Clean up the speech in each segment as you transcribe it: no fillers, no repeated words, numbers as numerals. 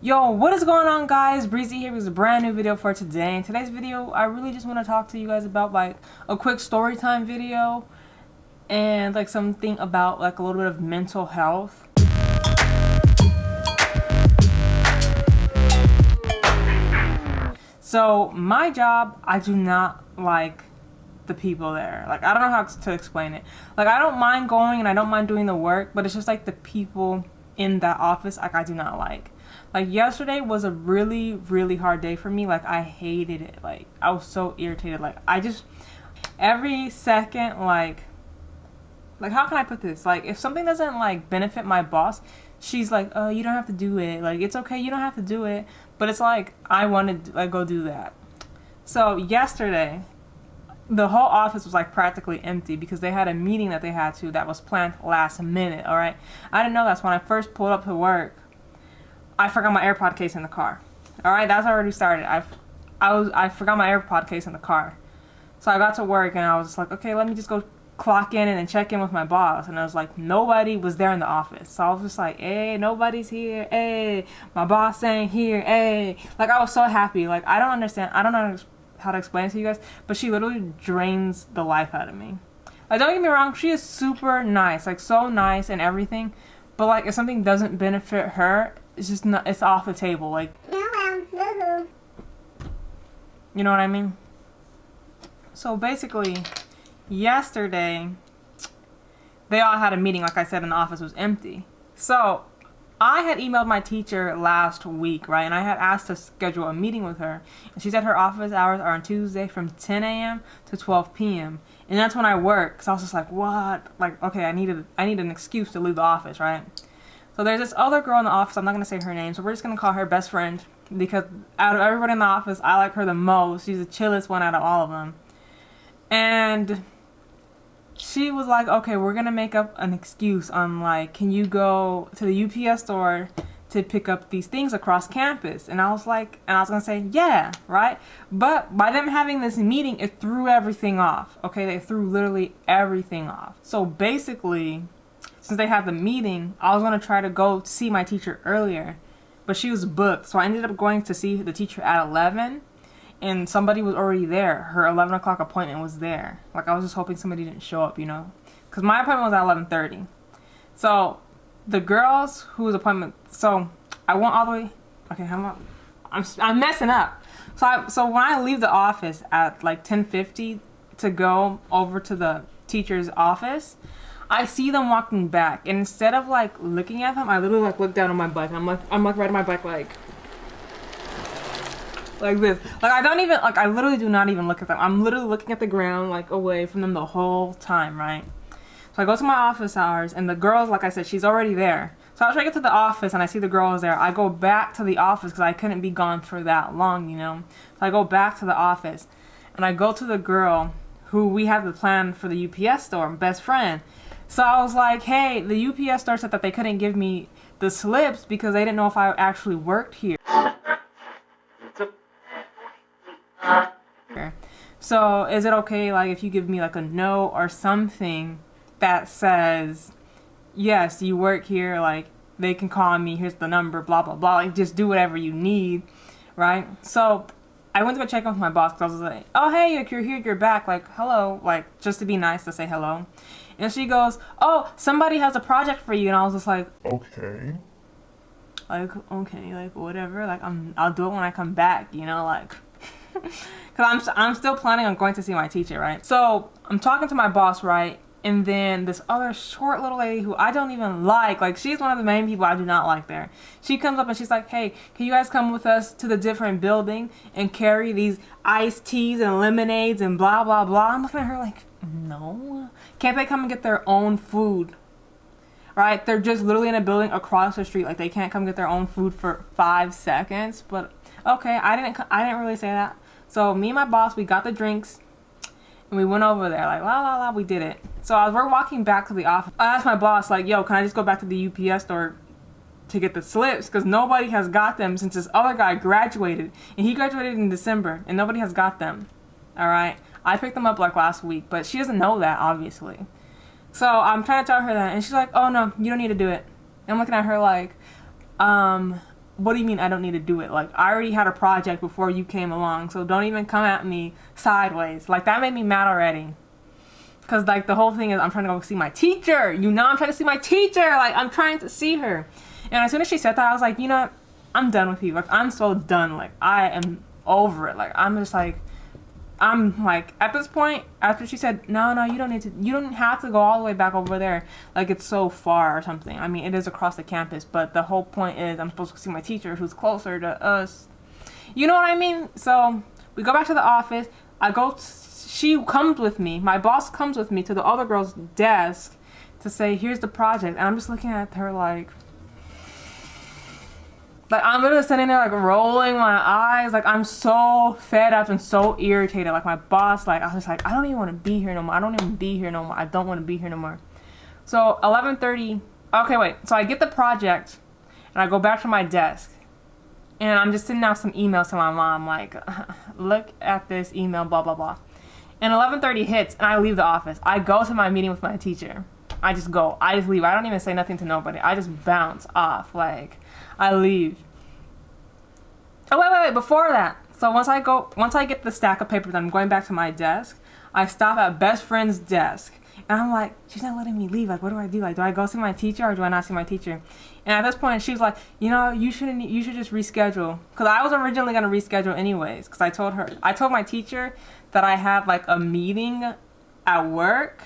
Yo, what is going on, guys? Breezy here with a brand new video for today. In today's video, I really just want to talk to you guys about like a quick story time video and like something about like a little bit of mental health. So my job, I do not like the people there. Like, I don't know how to explain it. Like, I don't mind going and I don't mind doing the work, but it's just like the people in that office, like, I do not like. Like, yesterday was a really, really hard day for me. Like, I hated it. Like, I was so irritated. Like, I just, every second, like, how can I put this? Like, if something doesn't, like, benefit my boss, she's like, oh, you don't have to do it. Like, it's okay, you don't have to do it. But it's like, I wanted to, like, go do that. So, yesterday, the whole office was like practically empty because they had a meeting that was planned last minute. All right, I didn't know that's when I first pulled up to work. I forgot my AirPod case in the car. All right, that's already started. I forgot my AirPod case in the car, so I got to work and I was just like, okay, let me just go clock in and then check in with my boss. And I was like, nobody was there in the office, so I was just like, hey, nobody's here. Hey, my boss ain't here. Hey, like I was so happy. Like I don't understand. I don't know how to explain it to you guys, but she literally drains the life out of me. Like, don't get me wrong, she is super nice, like so nice and everything, but like if something doesn't benefit her, it's just not, it's off the table. Like, you know what I mean? So basically, yesterday they all had a meeting, like I said, and the office was empty. So I had emailed my teacher last week, right? And I had asked to schedule a meeting with her. And she said her office hours are on Tuesday from 10 a.m. to 12 p.m. And that's when I work. So I was just like, what? Like, okay, I need an excuse to leave the office, right? So there's this other girl in the office. I'm not going to say her name. So we're just going to call her best friend. Because out of everybody in the office, I like her the most. She's the chillest one out of all of them. And she was like, okay, we're going to make up an excuse on like, can you go to the UPS store to pick up these things across campus? And I was like, and I was going to say, yeah, right? But by them having this meeting, it threw everything off. Okay, they threw literally everything off. So basically, since they had the meeting, I was going to try to go see my teacher earlier, but she was booked. So I ended up going to see the teacher at 11. And somebody was already there. Her 11 o'clock appointment was there. Like, I was just hoping somebody didn't show up, you know? Because my appointment was at 11:30. So, the girls whose appointment... So, I went all the way... Okay, I'm messing up. So when I leave the office at, like, 10:50 to go over to the teacher's office, I see them walking back. And instead of, like, looking at them, I literally, like, look down on my bike. And I'm riding my bike, like this. Like, I literally do not even look at them. I'm literally looking at the ground, like, away from them the whole time, right? So I go to my office hours, and the girls, like I said, she's already there. So after I get to the office and I see the girls there, I go back to the office because I couldn't be gone for that long, you know? So I go back to the office, and I go to the girl who we have the plan for the UPS store, best friend. So I was like, hey, the UPS store said that they couldn't give me the slips because they didn't know if I actually worked here. So is it okay, like, if you give me like a note or something that says, yes, you work here, like, they can call me, here's the number, blah blah blah, like, just do whatever you need, right? So I went to go check in with my boss because I was like, oh hey, like, you're here, you're back, like, hello, like, just to be nice to say hello. And she goes, oh, somebody has a project for you. And I was just like, okay, like, whatever, like, I'll do it when I come back, you know, like, because I'm still planning on going to see my teacher, right? So I'm talking to my boss, right? And then this other short little lady who I don't even like she's one of the main people I do not like there. She comes up and she's like, hey, can you guys come with us to the different building and carry these iced teas and lemonades and blah blah blah? I'm looking at her like, no, can't they come and get their own food? Right? They're just literally in a building across the street. Like, they can't come get their own food for 5 seconds. But okay, I didn't really say that. So me and my boss, we got the drinks and we went over there, like, la la la, we did it. So as we're walking back to the office, I asked my boss, like, yo, can I just go back to the UPS store to get the slips? Because nobody has got them since this other guy graduated. And he graduated in December and nobody has got them. All right, I picked them up like last week, but she doesn't know that, obviously. So I'm trying to tell her that, and she's like, oh no, you don't need to do it. And I'm looking at her like, what do you mean I don't need to do it? Like, I already had a project before you came along, so don't even come at me sideways. Like, that made me mad already. Because, like, the whole thing is I'm trying to go see my teacher. You know I'm trying to see my teacher. Like, I'm trying to see her. And as soon as she said that, I was like, you know what? I'm done with you. Like, I'm so done. Like, I am over it. Like, I'm like, at this point, after she said, no, you don't have to go all the way back over there. Like, it's so far or something. I mean, it is across the campus, but the whole point is I'm supposed to see my teacher who's closer to us. You know what I mean? So, we go back to the office. She comes with me. My boss comes with me to the other girl's desk to say, here's the project. And I'm just looking at her like I'm literally sitting there, like, rolling my eyes. Like, I'm so fed up and so irritated. Like, my boss, like, I was just like, I don't even want to be here no more. I don't even be here no more. I don't want to be here no more. So, 11:30. Okay, wait. So, I get the project, and I go back to my desk. And I'm just sending out some emails to my mom, like, look at this email, blah, blah, blah. And 11:30 hits, and I leave the office. I go to my meeting with my teacher. I just go. I just leave. I don't even say nothing to nobody. I just bounce off. Like, I leave. Oh, wait. Before that. So once I get the stack of papers, I'm going back to my desk. I stop at best friend's desk. And I'm like, she's not letting me leave. Like, what do I do? Like, do I go see my teacher or do I not see my teacher? And at this point, she was like, you know, you should just reschedule. Because I was originally going to reschedule anyways. Because I told my teacher that I had, like, a meeting at work.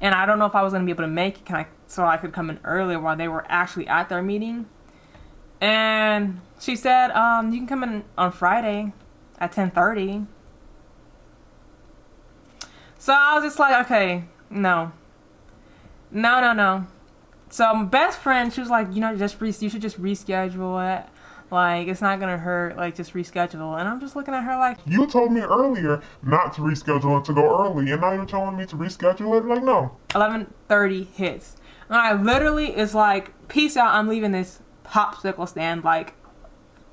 And I don't know if I was going to be able to make it so I could come in earlier while they were actually at their meeting. And she said, you can come in on Friday at 10:30. So I was just like, okay, no. So my best friend, she was like, you know, you should just reschedule it. Like, it's not gonna hurt. Like, just reschedule. And I'm just looking at her like, you told me earlier not to reschedule it, to go early, and now you're telling me to reschedule it? Like, no. 11:30 hits. And I literally is like, peace out, I'm leaving this popsicle stand. Like,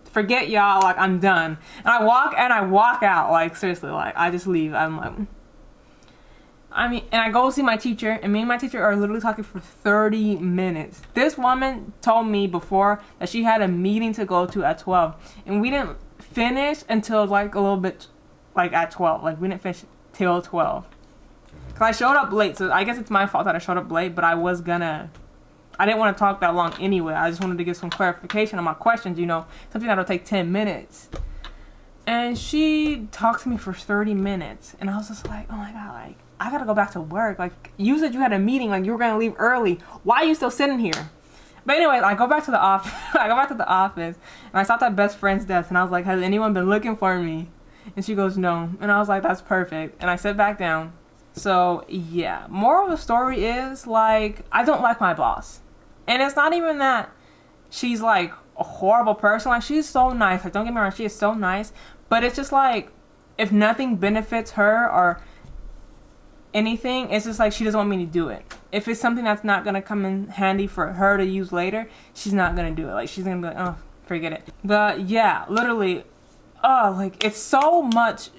forget y'all, like, I'm done. And I walk out, like, seriously, like, I just leave. I'm like, and I go see my teacher, and me and my teacher are literally talking for 30 minutes. This woman told me before that she had a meeting to go to at 12, and we didn't finish until, like, a little bit, like, at 12. Like, we didn't finish till 12. Because I showed up late, so I guess it's my fault that I showed up late, but I didn't want to talk that long anyway. I just wanted to get some clarification on my questions, you know, something that'll take 10 minutes. And she talked to me for 30 minutes, and I was just like, oh my God, like, I gotta go back to work. Like, you said you had a meeting, like, you were gonna leave early. Why are you still sitting here? But anyway, I go back to the office. And I stopped at best friend's desk, and I was like, has anyone been looking for me? And she goes, no. And I was like, that's perfect. And I sit back down. So yeah, moral of the story is, like, I don't like my boss. And it's not even that she's, like, a horrible person. Like, she's so nice. Like, don't get me wrong, she is so nice. But it's just like, if nothing benefits her or anything, it's just like she doesn't want me to do it. If it's something that's not gonna come in handy for her to use later, she's not gonna do it. Like, she's gonna be like, oh, forget it. But yeah, literally, like, it's so much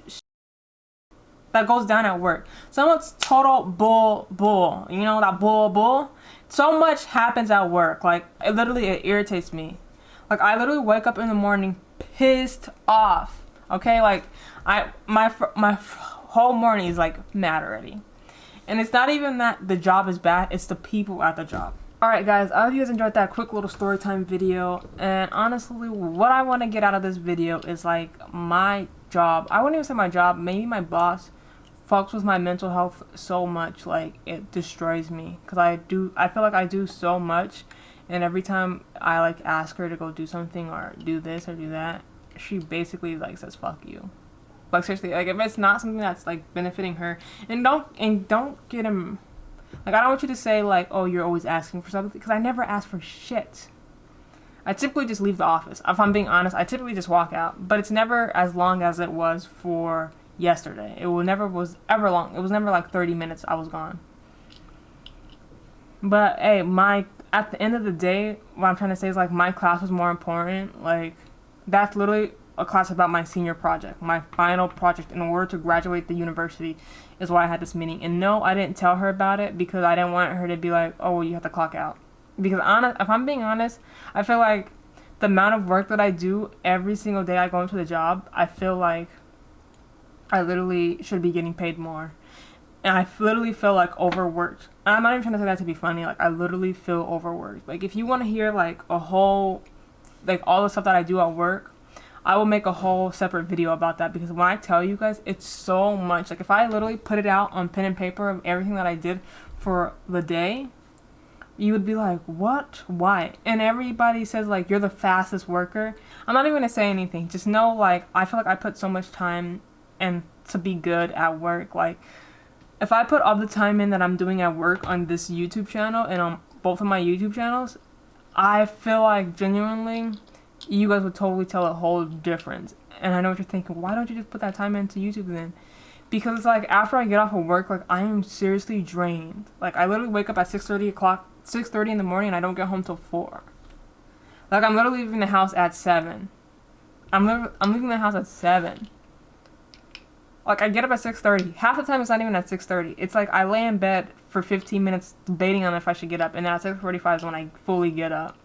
that goes down at work. So much total bull. You know, that bull. So much happens at work. Like, it irritates me. Like, I literally wake up in the morning pissed off. Okay, like, my whole morning is, like, mad already. And it's not even that the job is bad, it's the people at the job. Alright guys, I hope you guys enjoyed that quick little story time video. And honestly, what I want to get out of this video is, like, my job. I wouldn't even say my job, maybe my boss fucks with my mental health so much, like, it destroys me. Because I feel like I do so much, and every time I, like, ask her to go do something or do this or do that, she basically, like, says fuck you. Like, seriously, like, if it's not something that's, like, benefiting her, and don't get him, like, I don't want you to say, like, oh, you're always asking for something, because I never ask for shit. I typically just leave the office. If I'm being honest, I typically just walk out, but it's never as long as it was for yesterday. It was ever long. It was never like 30 minutes I was gone. But hey, at the end of the day, what I'm trying to say is, like, my class was more important. Like, that's literally a class about my senior project, my final project in order to graduate the university, is why I had this meeting. And no, I didn't tell her about it because I didn't want her to be like, oh, well, you have to clock out. Because if I'm being honest, I feel like the amount of work that I do every single day I go into the job, I feel like I literally should be getting paid more. And I literally feel like overworked. And I'm not even trying to say that to be funny. Like, I literally feel overworked. Like, if you want to hear, like, a whole, like, all the stuff that I do at work, I will make a whole separate video about that. Because when I tell you guys, it's so much. Like, if I literally put it out on pen and paper of everything that I did for the day, you would be like, what? Why? And everybody says, like, you're the fastest worker. I'm not even going to say anything. Just know, like, I feel like I put so much time and to be good at work. Like, if I put all the time in that I'm doing at work on this YouTube channel and on both of my YouTube channels, I feel like genuinely you guys would totally tell a whole difference. And I know what you're thinking, why don't you just put that time into YouTube then? Because it's like, after I get off of work, like, I am seriously drained. Like, I literally wake up at 6:30 in the morning, and I don't get home till 4. Like, I'm literally leaving the house at 7. I'm leaving the house at 7. Like, I get up at 6:30. Half the time it's not even at 6:30. It's like I lay in bed for 15 minutes debating on if I should get up. And then at 6:45 is when I fully get up.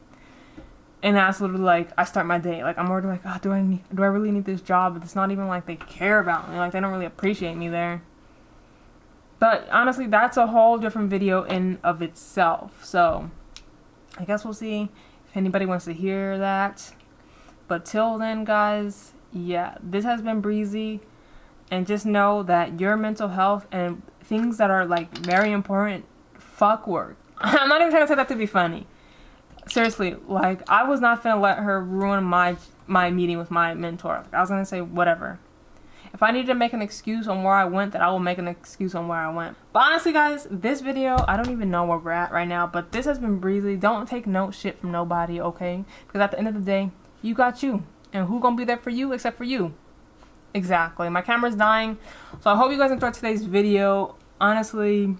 And that's literally like, I start my day. Like, I'm already like, oh, do I really need this job? But it's not even like they care about me. Like, they don't really appreciate me there. But honestly, that's a whole different video in of itself. So, I guess we'll see if anybody wants to hear that. But till then, guys, yeah, this has been Breezy. And just know that your mental health and things that are, like, very important, fuck work. I'm not even trying to say that to be funny. Seriously, like, I was not finna let her ruin my meeting with my mentor. Like, I was gonna say whatever. If I needed to make an excuse on where I went, then I will make an excuse on where I went. But honestly, guys, this video, I don't even know where we're at right now. But this has been Breezy. Don't take no shit from nobody, okay? Because at the end of the day, you got you. And who gonna be there for you except for you? Exactly. My camera's dying. So I hope you guys enjoyed today's video. Honestly,